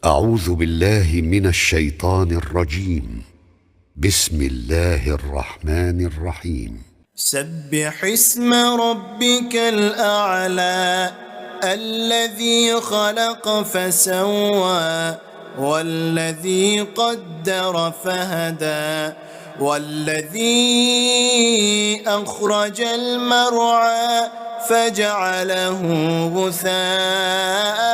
أعوذ بالله من الشيطان الرجيم. بسم الله الرحمن الرحيم. سبح اسم ربك الأعلى الذي خلق فسوى والذي قدر فهدى والذي أخرج المرعى فجعله غثاء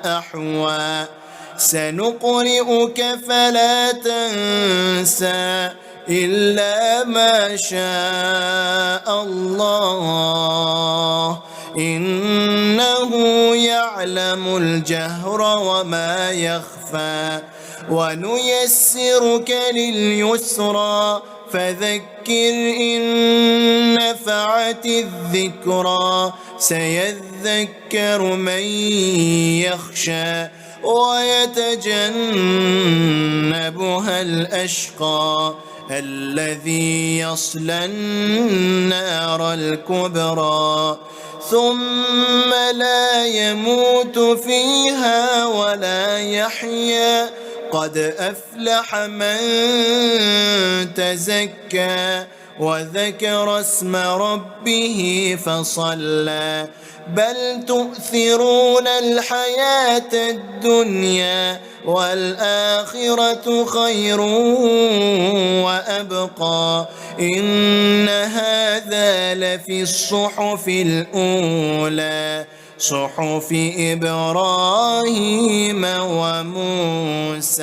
أحوى سنقرئك فلا تنسى إلا ما شاء الله إنه يعلم الجهر وما يخفى ونيسرك لليسرى فذكر إن نفعت الذكرى سيذكر من يخشى ويتجنبها الأشقى الذي يصلى النار الكبرى ثم لا يموت فيها ولا يحيا قد أفلح من تزكى وذكر اسم ربه فصلى بل تؤثرون الحياة الدنيا والآخرة خير وأبقى إن هذا لفي الصحف الأولى صحف إبراهيم وموسى.